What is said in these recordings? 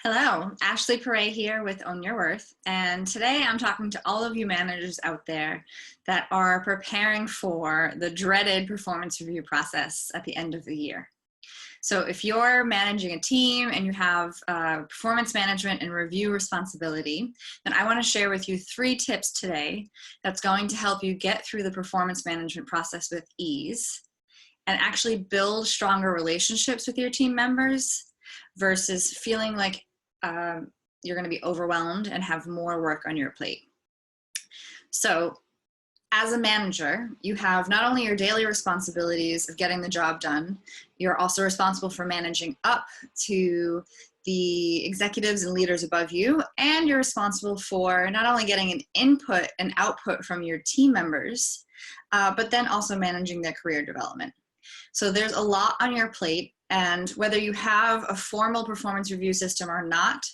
Hello, Ashley Perret here with Own Your Worth, and today I'm talking to all of you managers out there that are preparing for the dreaded performance review process at the end of the year. So if you're managing a team and you have performance management and review responsibility, then I want to share with you 3 tips today that's going to help you get through the performance management process with ease and actually build stronger relationships with your team members versus feeling like you're going to be overwhelmed and have more work on your plate. So as a manager, you have not only your daily responsibilities of getting the job done, you're also responsible for managing up to the executives and leaders above you, and you're responsible for not only getting an input and output from your team members, but then also managing their career development. So there's a lot on your plate, and whether you have a formal performance review system or not,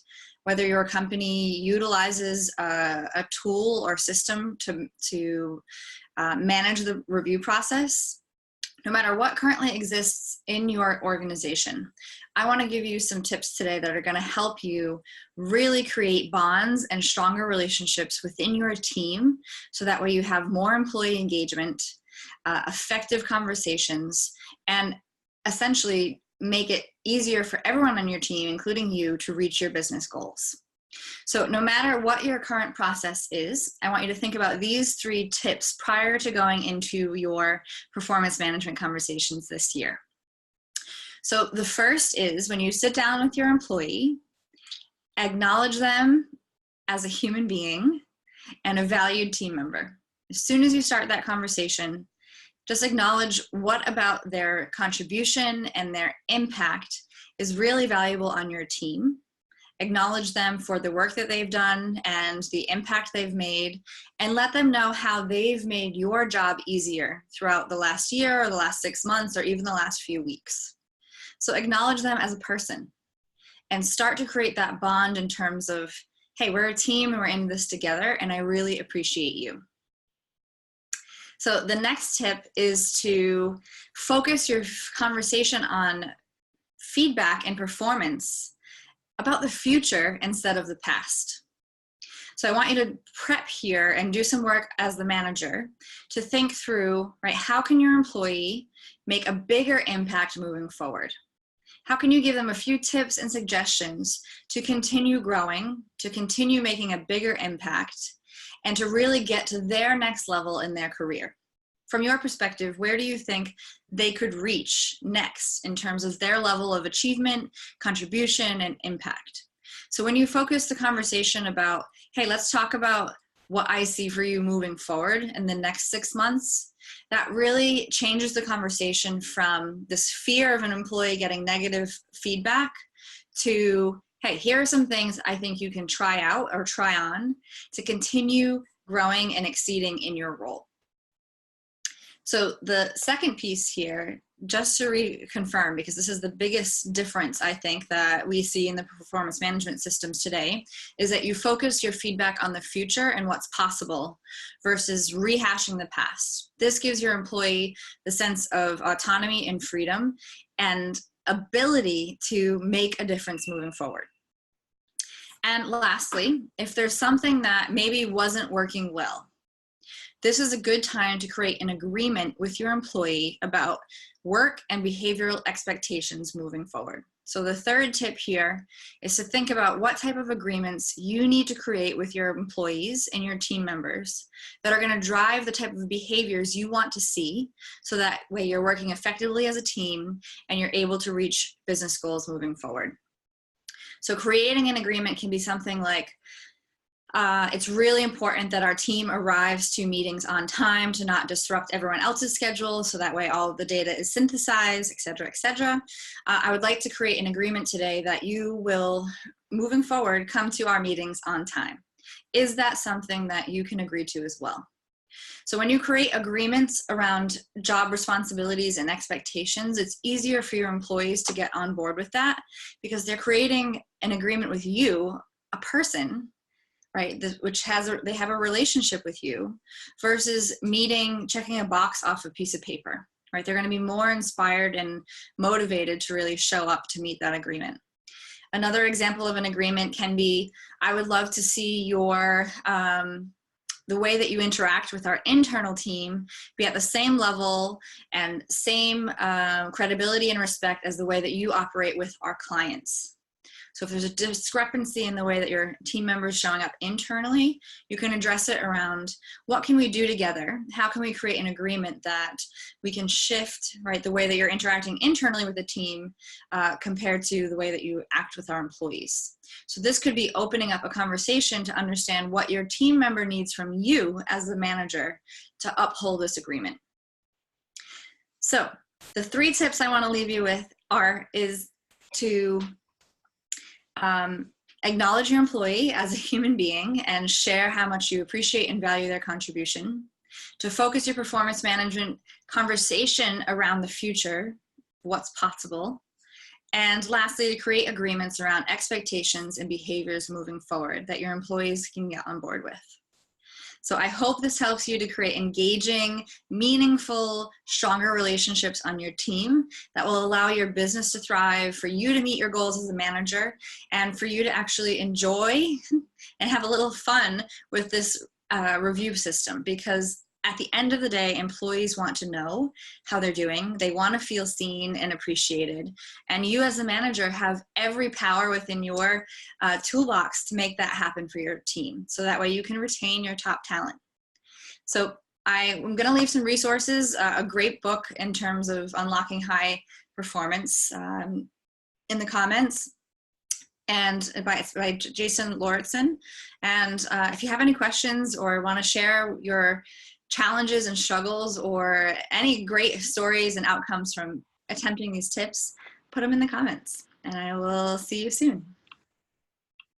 whether your company utilizes a tool or system to manage the review process, no matter what currently exists in your organization, I want to give you some tips today that are going to help you really create bonds and stronger relationships within your team, so that way you have more employee engagement, effective conversations, and essentially make it easier for everyone on your team, including you, to reach your business goals. So no matter what your current process is, I want you to think about these 3 tips prior to going into your performance management conversations this year. So the first is, when you sit down with your employee, acknowledge them as a human being and a valued team member. As soon as you start that conversation, just acknowledge what about their contribution and their impact is really valuable on your team. Acknowledge them for the work that they've done and the impact they've made, and let them know how they've made your job easier throughout the last year or the last 6 months or even the last few weeks. So acknowledge them as a person and start to create that bond in terms of, hey, we're a team and we're in this together, and I really appreciate you. So the next tip is to focus your conversation on feedback and performance about the future instead of the past. So I want you to prep here and do some work as the manager to think through, right, how can your employee make a bigger impact moving forward? How can you give them a few tips and suggestions to continue growing, to continue making a bigger impact, and to really get to their next level in their career? From your perspective, where do you think they could reach next in terms of their level of achievement, contribution, and impact? So when you focus the conversation about, hey, let's talk about what I see for you moving forward in the next 6 months, that really changes the conversation from this fear of an employee getting negative feedback to, hey, here are some things I think you can try out or try on to continue growing and exceeding in your role. So the second piece here, just to reconfirm, because this is the biggest difference I think that we see in the performance management systems today, is that you focus your feedback on the future and what's possible versus rehashing the past. This gives your employee the sense of autonomy and freedom and ability to make a difference moving forward. And lastly, if there's something that maybe wasn't working well, this is a good time to create an agreement with your employee about work and behavioral expectations moving forward. So the third tip here is to think about what type of agreements you need to create with your employees and your team members that are going to drive the type of behaviors you want to see, so that way you're working effectively as a team and you're able to reach business goals moving forward. So creating an agreement can be something like, it's really important that our team arrives to meetings on time to not disrupt everyone else's schedule, so that way all of the data is synthesized, et cetera, et cetera. I would like to create an agreement today that you will, moving forward, come to our meetings on time. Is that something that you can agree to as well? So when you create agreements around job responsibilities and expectations, it's easier for your employees to get on board with that, because they're creating an agreement with you, a person, right, which they have a relationship with you, versus checking a box off a piece of paper, right? They're going to be more inspired and motivated to really show up to meet that agreement. Another example of an agreement can be, I would love to see your the way that you interact with our internal team be at the same level and same credibility and respect as the way that you operate with our clients. So if there's a discrepancy in the way that your team members showing up internally, you can address it around what can we do together? How can we create an agreement that we can shift, right, the way that you're interacting internally with the team compared to the way that you act with our employees. So this could be opening up a conversation to understand what your team member needs from you as the manager to uphold this agreement. So the 3 tips I want to leave you with is to acknowledge your employee as a human being and share how much you appreciate and value their contribution, to focus your performance management conversation around the future, what's possible, and lastly, to create agreements around expectations and behaviors moving forward that your employees can get on board with. So I hope this helps you to create engaging, meaningful, stronger relationships on your team that will allow your business to thrive, for you to meet your goals as a manager, and for you to actually enjoy and have a little fun with this review system. Because at the end of the day, employees want to know how they're doing. They want to feel seen and appreciated. And you as a manager have every power within your toolbox to make that happen for your team. So that way you can retain your top talent. So I'm going to leave some resources, a great book in terms of unlocking high performance in the comments, and by Jason Lauritsen. And if you have any questions or want to share your challenges and struggles or any great stories and outcomes from attempting these tips, put them in the comments, and I will see you soon.